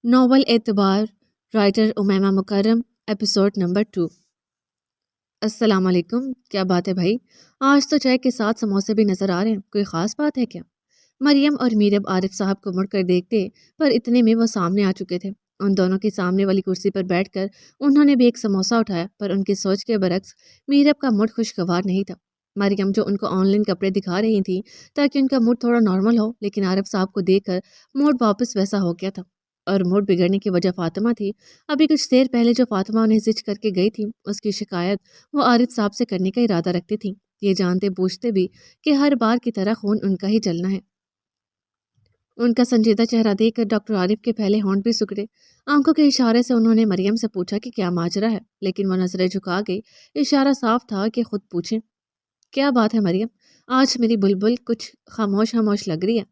Novel اعتبار، writer Umaima مکرم، episode number 2۔ السلام علیکم، کیا بات ہے بھائی؟ آج تو چائے کے ساتھ سموسے بھی نظر آ رہے ہیں، کوئی خاص بات ہے کیا؟ مریم اور میرب عارف صاحب کو مڑ کر دیکھتے پر اتنے میں وہ سامنے آ چکے تھے۔ ان دونوں کی سامنے والی کرسی پر بیٹھ کر انہوں نے بھی ایک سموسہ اٹھایا، پر ان کی سوچ کے برعکس میرب کا موڈ خوشگوار نہیں تھا۔ مریم جو ان کو آن لائن کپڑے دکھا رہی تھی تاکہ ان کا موڈ تھوڑا نارمل ہو، لیکن عارف صاحب کو دیکھ کر موڈ واپس ویسا ہو گیا تھا۔ اور موڈ بگڑنے کی وجہ فاطمہ تھی۔ ابھی کچھ دیر پہلے جو فاطمہ انہیں زج کر کے گئی تھی، اس کی شکایت وہ عارف صاحب سے کرنے کا ارادہ رکھتی تھی، یہ جانتے بوجھتے بھی کہ ہر بار کی طرح خون ان کا ہی چلنا ہے۔ ان کا سنجیدہ چہرہ دیکھ کر ڈاکٹر عارف کے پہلے ہونٹ بھی سکڑے۔ آنکھوں کے اشارے سے انہوں نے مریم سے پوچھا کہ کیا ماجرا ہے، لیکن وہ نظریں جھکا گئی۔ اشارہ صاف تھا کہ خود پوچھیں۔ کیا بات ہے مریم؟ آج میری بلبل کچھ خاموش خاموش لگ رہی ہے۔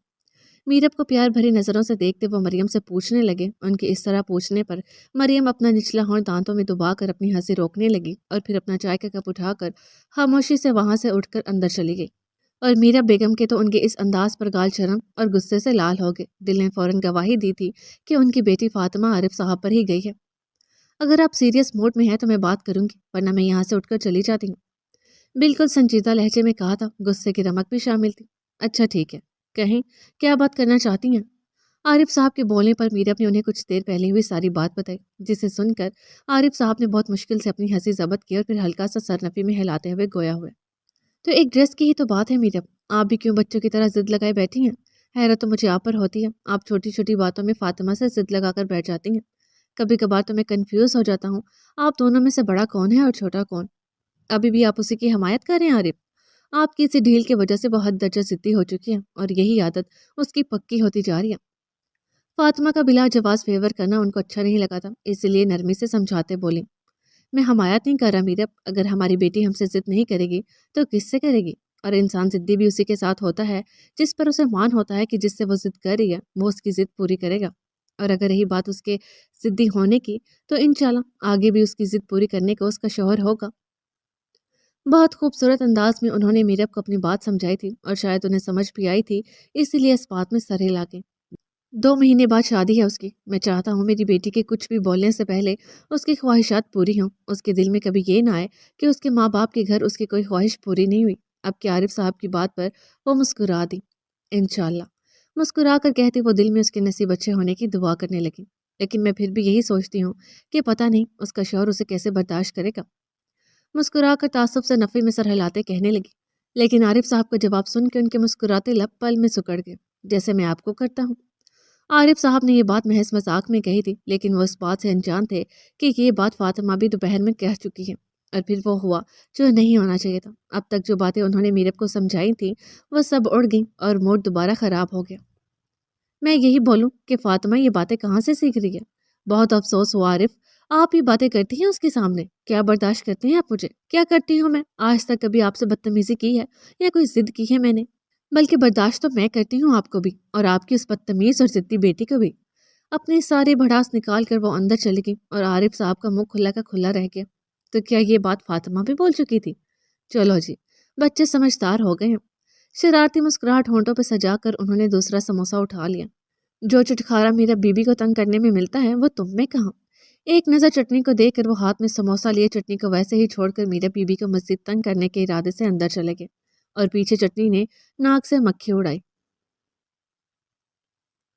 میرب کو پیار بھری نظروں سے دیکھتے وہ مریم سے پوچھنے لگے۔ ان کے اس طرح پوچھنے پر مریم اپنا نچلا ہونٹ دانتوں میں دبا کر اپنی ہنسی روکنے لگی اور پھر اپنا چائے کا کپ اٹھا کر خاموشی سے وہاں سے اٹھ کر اندر چلی گئی۔ اور میرب بیگم کے تو ان کے اس انداز پر گال شرم اور غصے سے لال ہو گئے۔ دل نے فوراً گواہی دی تھی کہ ان کی بیٹی فاطمہ عارف صاحب پر ہی گئی ہے۔ اگر آپ سیریس موڈ میں ہیں تو میں بات کروں گی، ورنہ میں یہاں سے اٹھ کر چلی جاتی ہوں، بالکل سنجیدہ لہجے میں کہا تھا، غصے کی رمق بھی شامل تھی۔ اچھا ٹھیک ہے، کہیں کیا بات کرنا چاہتی ہیں؟ عارف صاحب کے بولنے پر میرب نے انہیں کچھ دیر پہلے ہوئی ساری بات بتائی، جسے سن کر عارف صاحب نے بہت مشکل سے اپنی ہنسی ضبط کی اور پھر ہلکا سا سرنفی میں ہلاتے ہوئے گویا ہوئے۔ تو ایک ڈریس کی ہی تو بات ہے میرب، آپ بھی کیوں بچوں کی طرح ضد لگائے بیٹھی ہیں؟ حیرت تو مجھے آپ پر ہوتی ہے، آپ چھوٹی چھوٹی باتوں میں فاطمہ سے ضد لگا کر بیٹھ جاتی ہیں۔ کبھی کبھار تو میں کنفیوز ہو جاتا ہوں، آپ دونوں میں سے بڑا کون ہے اور چھوٹا کون؟ ابھی بھی آپ اسی کی حمایت کر رہے ہیں عارف؟ آپ کی اسی ڈھیل کی وجہ سے وہ حد درجہ ضدی ہو چکی ہے اور یہی عادت اس کی پکی ہوتی جا رہی ہے۔ فاطمہ کا بلا جواز فیور کرنا ان کو اچھا نہیں لگا تھا، اس لیے نرمی سے سمجھاتے بولی، میں حمایت نہیں کر رہا میرب، اگر ہماری بیٹی ہم سے ضد نہیں کرے گی تو کس سے کرے گی؟ اور انسان ضدی بھی اسی کے ساتھ ہوتا ہے جس پر اسے مان ہوتا ہے کہ جس سے وہ ضد کر رہی ہے وہ اس کی ضد پوری کرے گا۔ اور اگر رہی بات اس کے ضدی ہونے کی تو انشاءاللہ آگے بھی اس کی ضد پوری کرنے کو اس کا شوہر ہوگا۔ بہت خوبصورت انداز میں انہوں نے میرب کو اپنی بات سمجھائی تھی اور شاید انہیں سمجھ بھی آئی تھی، اسی لیے اس بات میں سر ہلا کے 2 مہینے بعد شادی ہے اس کی، میں چاہتا ہوں میری بیٹی کے کچھ بھی بولنے سے پہلے اس کی خواہشات پوری ہوں، اس کے دل میں کبھی یہ نہ آئے کہ اس کے ماں باپ کے گھر اس کی کوئی خواہش پوری نہیں ہوئی۔ اب کہ عارف صاحب کی بات پر وہ مسکرا دی، انشاءاللہ مسکرا کر کہتی وہ دل میں اس کے نصیب اچھے ہونے کی دعا کرنے لگی۔ لیکن میں پھر بھی یہی سوچتی ہوں کہ پتہ نہیں اس کا شوہر اسے کیسے برداشت کرے گا، مسکرا کر تعصب سے نفی میں سر ہلاتے کہنے لگی۔ لیکن عارف صاحب کا جواب سن کے ان کے مسکراتے لب پل میں سکڑ گئے، جیسے میں آپ کو کرتا ہوں۔ عارف صاحب نے یہ بات محض مذاق میں کہی تھی، لیکن وہ اس بات سے انجان تھے کہ یہ بات فاطمہ بھی دوپہر میں کہہ چکی ہے، اور پھر وہ ہوا جو نہیں ہونا چاہیے تھا۔ اب تک جو باتیں انہوں نے میرب کو سمجھائی تھیں وہ سب اڑ گئیں اور موڈ دوبارہ خراب ہو گیا۔ میں یہی بولوں کہ فاطمہ یہ باتیں کہاں سے سیکھ رہی ہے؟ بہت افسوس ہوا عارف، آپ یہ باتیں کرتی ہیں اس کے سامنے؟ کیا برداشت کرتے ہیں آپ مجھے؟ کیا کرتی ہوں میں؟ آج تک کبھی آپ سے بدتمیزی کی ہے یا کوئی ضد کی ہے میں نے؟ بلکہ برداشت تو میں کرتی ہوں آپ کو بھی، اور آپ کی اس بدتمیز اور ضدی بیٹی کو بھی۔ اپنی ساری بھڑاس نکال کر وہ اندر چلی گئی اور عارف صاحب کا منہ کھلا کا کھلا رہ گیا۔ تو کیا یہ بات فاطمہ بھی بول چکی تھی؟ چلو جی، بچے سمجھدار ہو گئے ہیں۔ شرارتی مسکراہٹ ہونٹوں پہ سجا کر انہوں نے دوسرا سموسہ اٹھا لیا۔ جو چٹکھارا میرا بیوی کو تنگ کرنے میں ملتا ہے وہ تم میں کہاں؟ ایک نظر چٹنی کو دیکھ کر وہ ہاتھ میں سموسہ لیے چٹنی کو ویسے ہی چھوڑ کر میرا بیوی کو مزید تنگ کرنے کے ارادے سے اندر چلے گئے، اور پیچھے چٹنی نے ناک سے مکھی اڑائی۔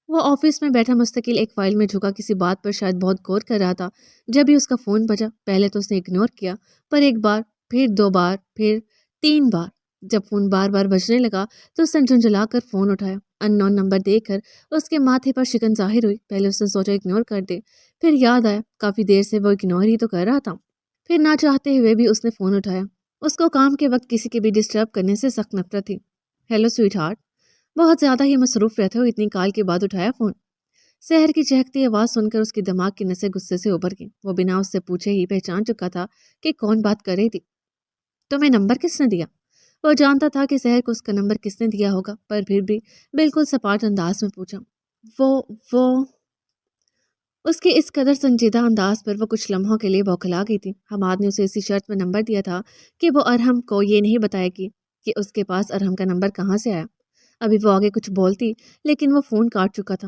وہ آفس میں بیٹھا مستقل ایک فائل میں جھکا کسی بات پر شاید بہت غور کر رہا تھا، جب ہی اس کا فون بجا۔ پہلے تو اس نے اگنور کیا، پر ایک بار، پھر 2 بار، پھر 3 بار۔ جب فون بار بار بجنے لگا تو اس نے جھنجھلا کر فون اٹھایا۔ ان نون نمبر دیکھ کر اس کے ماتھے پر شکن ظاہر ہوئی۔ پہلے اس نے سوچا اگنور کر دے، پھر یاد آیا کافی دیر سے وہ اگنور ہی تو کر رہا تھا۔ پھر نہ چاہتے ہوئے بھی اس نے فون اٹھایا۔ اس کو کام کے وقت کسی کے بھی ڈسٹرب کرنے سے سخت نفرت تھی۔ ہیلو سویٹ ہارٹ، بہت زیادہ ہی مصروف رہتے ہو، اتنی کال کے بعد اٹھایا فون؟ سحر کی چہکتی آواز سن کر اس کے دماغ کی نسیں غصے سے ابھر گئیں۔ وہ بنا اس سے پوچھے ہی پہچان چکا تھا کہ کون بات کر رہی تھی۔ تمہیں نمبر کس نے دیا؟ وہ جانتا تھا کہ سحر کو اس کا نمبر کس نے دیا ہوگا، پر پھر بھی بالکل سپاٹ انداز میں پوچھا۔ وہ اس کے اس قدر سنجیدہ انداز پر وہ کچھ لمحوں کے لیے بوکھلا گئی تھی۔ حماد نے اسے اسی شرط میں نمبر دیا تھا کہ وہ ارحم کو یہ نہیں بتائے گی کہ اس کے پاس ارحم کا نمبر کہاں سے آیا۔ ابھی وہ آگے کچھ بولتی لیکن وہ فون کاٹ چکا تھا۔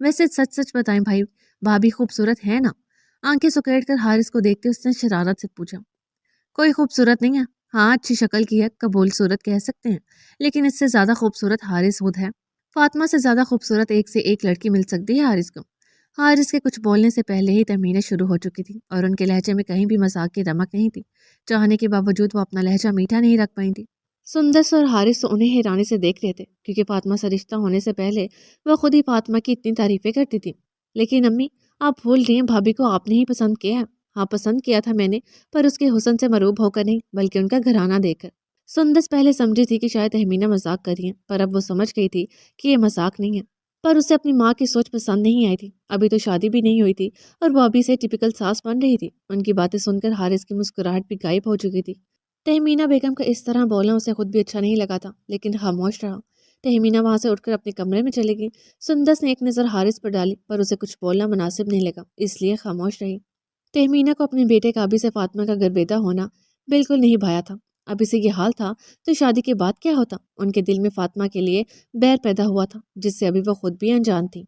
ویسے سچ سچ بتائیں بھائی، بھابھی خوبصورت ہے نا؟ آنکھیں سکیڑ کر حارث کو دیکھتے اس نے شرارت سے پوچھا۔ کوئی خوبصورت نہیں ہے، ہاں اچھی شکل کی ہے، قبول صورت کہہ سکتے ہیں، لیکن اس سے زیادہ خوبصورت حارث خود ہے۔ فاطمہ سے زیادہ خوبصورت ایک سے ایک لڑکی مل سکتی ہے حارث کو۔ حارث کے کچھ بولنے سے پہلے ہی تہمینیں شروع ہو چکی تھی اور ان کے لہجے میں کہیں بھی مذاق کی رمق نہیں تھی۔ چاہنے کے باوجود وہ اپنا لہجہ میٹھا نہیں رکھ پائی تھی۔ سندس اور حارث تو انہیں حیرانی سے دیکھ رہے تھے، کیونکہ فاطمہ سے رشتہ ہونے سے پہلے وہ خود ہی فاطمہ کی اتنی تعریفیں کرتی تھی۔ لیکن امی، آپ بھول رہی ہیں بھابھی کو آپ نے ہی پسند کیا ہے۔ ہاں پسند کیا تھا میں نے، پر اس کے حسن سے مروب ہو کر نہیں، بلکہ ان کا گھرانہ دیکھ کر۔ سندس پہلے سمجھی تھی کہ شاید تہمینہ مذاق کر رہی ہیں، پر اب وہ سمجھ گئی تھی کہ یہ مذاق نہیں ہے۔ پر اسے اپنی ماں کی سوچ پسند نہیں آئی تھی۔ ابھی تو شادی بھی نہیں ہوئی تھی اور وہ ابھی سے ٹپیکل ساس بن رہی تھی۔ ان کی باتیں سن کر حارث کی مسکراہٹ بھی غائب ہو چکی تھی۔ تہمینہ بیگم کا اس طرح بولنا اسے خود بھی اچھا نہیں لگا تھا، لیکن خاموش رہا۔ تہمینہ وہاں سے اٹھ کر اپنے کمرے میں چلے گئی۔ سندس نے ایک نظر حارث پر ڈالی، پر اسے کچھ بولنا مناسب نہیں لگا، اس لیے خاموش رہی۔ تہمینہ کو اپنے بیٹے کابی سے فاطمہ کا گربیدہ ہونا بالکل نہیں بھایا تھا۔ اب اسے یہ حال تھا تو شادی کے بعد کیا ہوتا؟ ان کے دل میں فاطمہ کے لیے بیر پیدا ہوا تھا، جس سے ابھی وہ خود بھی انجان تھی۔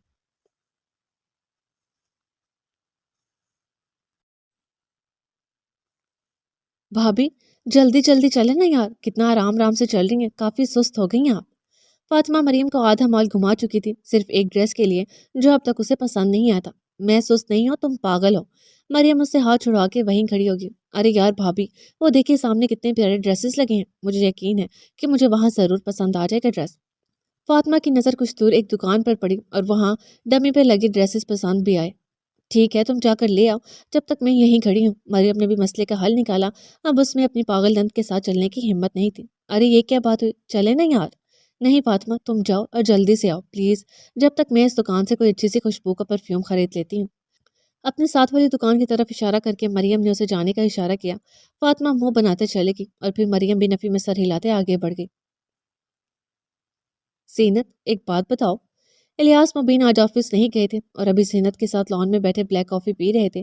بھابھی، جلدی جلدی چلے نا یار، کتنا آرام آرام سے چل رہی ہیں، کافی سست ہو گئی ہیں آپ۔ فاطمہ مریم کو آدھا مال گھما چکی تھی، صرف ایک ڈریس کے لیے جو اب تک اسے پسند نہیں آتا۔ میں سست نہیں ہوں، تم پاگل ہو۔ مریم اس سے ہاتھ چھڑا کے وہیں کھڑی ہوگی۔ ارے یار بھابھی، وہ دیکھیے سامنے کتنے پیارے ڈریسز لگے ہیں، مجھے یقین ہے کہ مجھے وہاں ضرور پسند آ جائے گا ڈریس۔ فاطمہ کی نظر کچھ دور ایک دکان پر پڑی اور وہاں ڈمی پہ لگے ڈریسز پسند بھی آئے۔ ٹھیک ہے، تم جا کر لے آؤ، جب تک میں یہیں کھڑی ہوں۔ مریم نے بھی مسئلے کا حل نکالا، اب اس میں اپنی پاگل دنت کے ساتھ چلنے کی ہمت نہیں تھی۔ ارے یہ کیا بات ہوئی، چلے نا یار۔ نہیں فاطمہ، تم جاؤ اور جلدی سے آؤ پلیز، جب تک میں اس دکان سے کوئی اچھی سی خوشبو کا پرفیوم خرید لیتی ہوں۔ اپنے ساتھ والی دکان کی طرف اشارہ کر کے مریم نے اسے جانے کا اشارہ کیا۔ فاطمہ منہ بناتے چلے گی اور پھر مریم بھی نفی میں سر ہلاتے آگے بڑھ گئی۔ زینت، ایک بات بتاؤ، الیاس مبین آج آفس نہیں گئے تھے اور ابھی زینت کے ساتھ لان میں بیٹھے بلیک کافی پی رہے تھے۔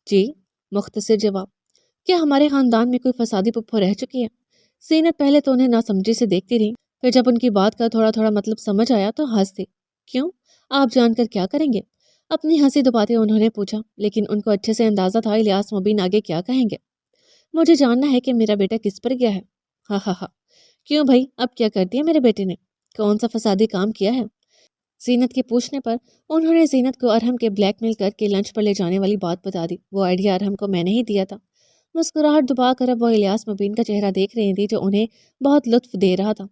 جی، مختصر جواب۔ کیا ہمارے خاندان میں کوئی فسادی پپھو رہ چکی ہے؟ زینت پہلے تو انہیں ناسمجھی سے دیکھتی رہی، پھر جب ان کی بات کا تھوڑا تھوڑا مطلب سمجھ آیا تو ہنس دی۔ کیوں؟ آپ جان کر کیا کریں گے؟ اپنی ہنسی دباتے انہوں نے پوچھا، لیکن ان کو اچھے سے اندازہ تھا الیاس مبین آگے کیا کہیں گے۔ مجھے جاننا ہے کہ میرا بیٹا کس پر گیا ہے۔ ہاں ہاں ہاں، کیوں بھائی، اب کیا کر دیا میرے بیٹے نے؟ کون سا فسادی کام کیا ہے؟ زینت کے پوچھنے پر انہوں نے زینت کو ارحم کے بلیک میل کر کے لنچ پر لے جانے والی بات بتا دی۔ وہ آئیڈیا ارحم کو میں نے ہی دیا تھا۔ مسکراہٹ دبا کر اب وہ الیاس مبین کا چہرہ دیکھ رہی تھی جو انہیں بہت لطف دے رہا تھا۔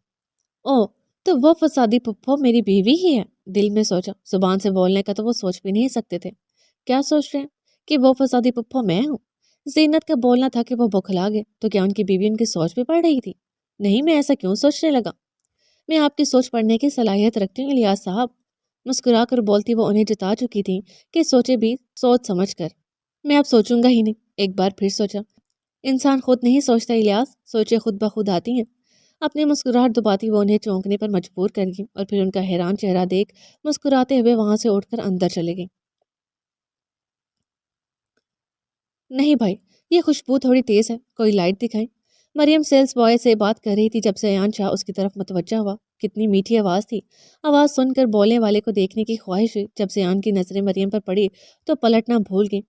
او، تو وہ فسادی پپھو میری بیوی ہی ہے؟ دل میں سوچا، زبان سے بولنے کا تو وہ سوچ بھی نہیں سکتے تھے۔ کیا سوچ رہے ہیں کہ وہ فسادی پپھو میں ہوں؟ زینت کا بولنا تھا کہ وہ بوکھلا گئے، تو کیا ان کی بیوی ان کی سوچ بھی پڑھ رہی تھی؟ نہیں، میں ایسا کیوں سوچنے لگا؟ میں آپ کی سوچ پڑھنے کی صلاحیت رکھتی ہوں الیاس صاحب۔ مسکرا کر بولتی وہ انہیں جتا چکی تھی کہ سوچے بھی سوچ سمجھ کر۔ میں اب سوچوں گا ہی نہیں۔ ایک بار پھر سوچا، انسان خود نہیں سوچتا الیاس، سوچے خود بخود آتی ہیں۔ اپنی مسکراہٹ دباتی وہ انہیں چونکنے پر مجبور کر گئی اور پھر ان کا حیران چہرہ دیکھ مسکراتے ہوئے وہاں سے اٹھ کر اندر چلے گئی۔ نہیں بھائی، یہ خوشبو تھوڑی تیز ہے، کوئی لائٹ دکھائیں۔ مریم سیلز بوائے سے بات کر رہی تھی جب سے ایان شاہ اس کی طرف متوجہ ہوا۔ کتنی میٹھی آواز تھی۔ آواز سن کر بولنے والے کو دیکھنے کی خواہش ہوئی۔ جب سے ایان کی نظریں مریم پر پڑی تو پلٹنا بھول گئی۔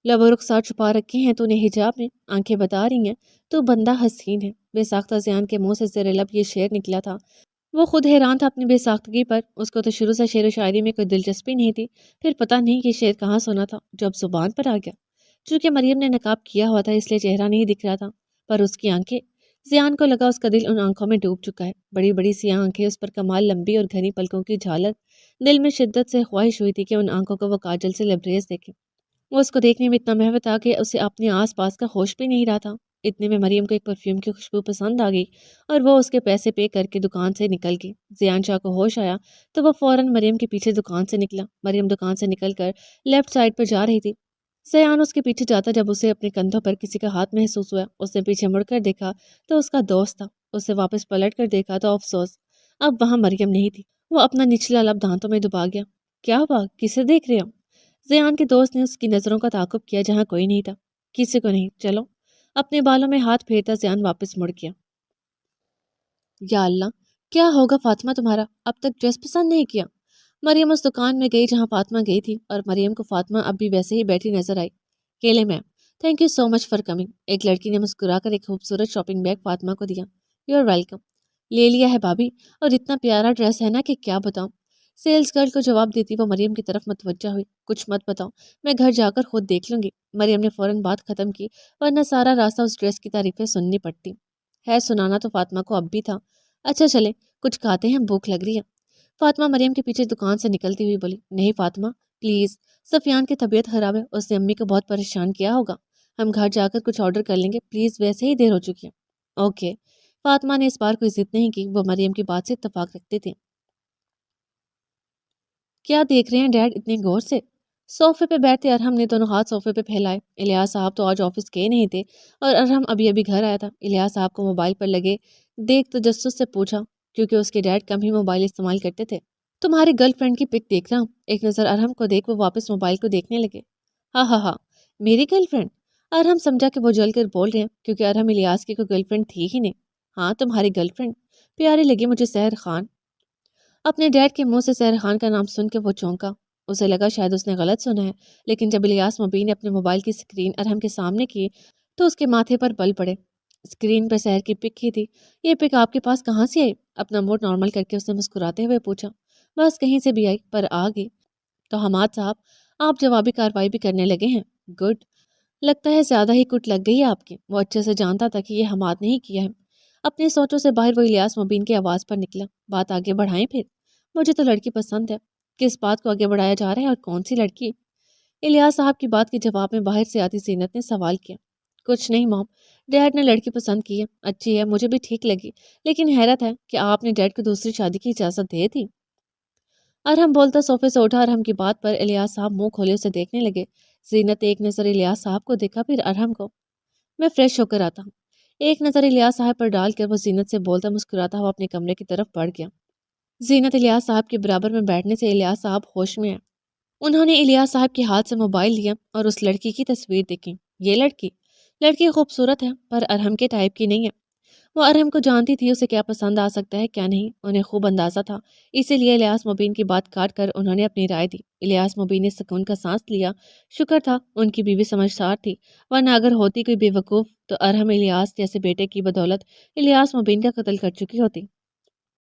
لب و رخسار چھپا رکھے ہیں تو نے حجاب میں، آنکھیں بتا رہی ہیں تو بندہ حسین ہے۔ بے ساختہ زیان کے منہ سے زیر لب یہ شعر نکلا تھا۔ وہ خود حیران تھا اپنی بے ساختگی پر۔ اس کو تو شروع سے شعر و شاعری میں کوئی دلچسپی نہیں تھی، پھر پتہ نہیں یہ شعر کہاں سنا تھا جو اب زبان پر آ گیا۔ چونکہ مریم نے نقاب کیا ہوا تھا اس لیے چہرہ نہیں دکھ رہا تھا، پر اس کی آنکھیں، زیان کو لگا اس کا دل ان آنکھوں میں ڈوب چکا ہے۔ بڑی بڑی سیاہ آنکھیں، اس پر کمال لمبی اور گھنی پلکوں کی جھالر۔ دل میں شدت سے خواہش ہوئی تھی کہ ان آنکھوں کو وہ کاجل سے لبریز دیکھے۔ وہ اس کو دیکھنے میں اتنا محو تھا کہ اسے اپنے آس پاس کا ہوش بھی نہیں رہا تھا۔ اتنے میں مریم کو ایک پرفیوم کی خوشبو پسند آ گئی اور وہ اس کے پیسے پے کر کے دکان سے نکل گئی۔ زیان شاہ کو ہوش آیا تو وہ فوراً مریم کے پیچھے دکان سے نکلا۔ مریم دکان سے نکل کر لیفٹ سائڈ پر جا رہی تھی۔ زیان اس کے پیچھے جاتا جب اسے اپنے کندھوں پر کسی کا ہاتھ محسوس ہوا۔ اس نے پیچھے مڑ کر دیکھا تو اس کا دوست تھا۔ اسے واپس پلٹ کر دیکھا تو افسوس، اب وہاں مریم نہیں تھی۔ وہ اپنا نچلا لب دانتوں میں دبا گیا۔ کیا ہوا، کسے دیکھ رہے ہو؟ زیان کے دوست نے اس کی نظروں کا تعاقب کیا جہاں کوئی نہیں تھا۔ کسی کو نہیں، چلو۔ اپنے بالوں میں ہاتھ پھیرتا زیان واپس مڑ گیا۔ یا اللہ، کیا ہوگا فاطمہ تمہارا، اب تک ڈریس پسند نہیں کیا؟ مریم اس دکان میں گئی جہاں فاطمہ گئی تھی اور مریم کو فاطمہ اب بھی ویسے ہی بیٹھی نظر آئی. کیلے ma'am. Thank you so much for coming. ایک لڑکی نے مسکرا کر ایک خوبصورت شاپنگ بیگ فاطمہ کو دیا. You are welcome. لے لیا ہے بھابھی، اور اتنا پیارا ڈریس ہے نا کہ کیا بتاؤں. سیلز گرل کو جواب دیتی وہ مریم کی طرف متوجہ ہوئی. کچھ مت بتاؤ، میں گھر جا کر خود دیکھ لوں گی. مریم نے فوراً بات ختم کی، ورنہ سارا راستہ اس ڈریس کی تعریفیں سننی پڑتی. ہے سنانا تو فاطمہ کو اب بھی تھا. اچھا چلے کچھ کھاتے ہیں، بھوک لگ رہی ہے. فاطمہ مریم کے پیچھے دکان سے نکلتی ہوئی بولی. نہیں فاطمہ پلیز، سفیان کی طبیعت خراب ہے، اس نے امی کو بہت پریشان کیا ہوگا. ہم گھر جا کر کچھ آرڈر کر لیں گے پلیز، ویسے ہی دیر ہو چکی ہے. اوکے. فاطمہ نے اس بار کوئی ضد نہیں کی، وہ مریم کی بات سے اتفاق رکھتے تھے. کیا دیکھ رہے ہیں ڈیڈ اتنے غور سے؟ صوفے پہ بیٹھے ارحم نے دونوں ہاتھ صوفے پہ پھیلائے. الیاس صاحب تو آج آفس گئے نہیں تھے اور ارحم ابھی ابھی گھر آیا تھا. الیاس صاحب کو موبائل پر لگے دیکھ تجسس سے پوچھا، کیونکہ اس کے ڈیڈ کم ہی موبائل استعمال کرتے تھے. تمہاری گرل فرینڈ کی پک دیکھ رہا ہوں. ایک نظر ارحم کو دیکھ وہ واپس موبائل کو دیکھنے لگے. ہاں ہاں ہاں، میری گرل فرینڈ؟ ارحم سمجھا کہ وہ جل کر بول رہے ہیں کیونکہ ارحم الیاس کی کوئی گرل فرینڈ تھی ہی نہیں. ہاں تمہاری گرل فرینڈ پیاری لگی مجھے سحر خان. اپنے ڈیڈ کے منہ سے سحر خان کا نام سن کے وہ چونکا. اسے لگا شاید اس نے غلط سنا ہے، لیکن جب الیاس مبین نے اپنے موبائل کی اسکرین ارحم کے سامنے کی تو اس کے ماتھے پر بل پڑے. اسکرین پر سحر کی پک ہی تھی. یہ پک آپ کے پاس کہاں سے آئی؟ اپنا موڈ نارمل کر کے اس نے مسکراتے ہوئے پوچھا. بس کہیں سے بھی آئی، پر آ گئی. تو حماد صاحب آپ جوابی کارروائی بھی کرنے لگے ہیں. گڈ. لگتا ہے زیادہ ہی کٹ لگ گئی ہے آپ کی. وہ اچھے سے جانتا تھا کہ یہ حماد نے ہی کیا ہے. اپنی سوچوں سے باہر وہ الیاس مبین کی آواز پر نکلا. بات آگے بڑھائیں پھر. مجھے تو لڑکی پسند ہے. کس بات کو آگے بڑھایا جا رہا ہے اور کون سی لڑکی؟ الیاس صاحب کی بات کے جواب میں باہر سے آتی زینت نے سوال کیا. کچھ نہیں مام، ڈیڈ نے لڑکی پسند کی ہے، اچھی ہے، مجھے بھی ٹھیک لگی، لیکن حیرت ہے کہ آپ نے ڈیڈ کو دوسری شادی کی اجازت دے دی. ارحم بولتا صوفے سے اٹھا. ارحم کی بات پر الیاس صاحب منہ کھولے اسے دیکھنے لگے. زینت ایک نظر الیاس صاحب کو دیکھا، پھر ارحم کو. میں فریش ہو کر آتا ہوں. ایک نظر الیاس صاحب پر ڈال کر وہ زینت سے بولتا مسکراتا ہوا اپنے کمرے کی طرف بڑھ گیا. زینت الیاس صاحب کے برابر میں بیٹھنے سے الیاس صاحب ہوش میں آئے. انہوں نے الیاس صاحب کے ہاتھ سے موبائل لیا اور اس لڑکی کی تصویر دیکھی. یہ لڑکی خوبصورت ہے پر ارحم کے ٹائپ کی نہیں ہے. وہ ارحم کو جانتی تھی اسے کیا پسند آ سکتا ہے کیا نہیں، انہیں خوب اندازہ تھا. اسی لیے الیاس مبین کی بات کاٹ کر انہوں نے اپنی رائے دی. الیاس مبین نے سکون کا سانس لیا. شکر تھا ان کی بیوی سمجھدار تھی، ورنہ اگر ہوتی کوئی بے وقوف تو ارحم الیاس جیسے بیٹے کی بدولت الیاس مبین کا قتل کر چکی ہوتی.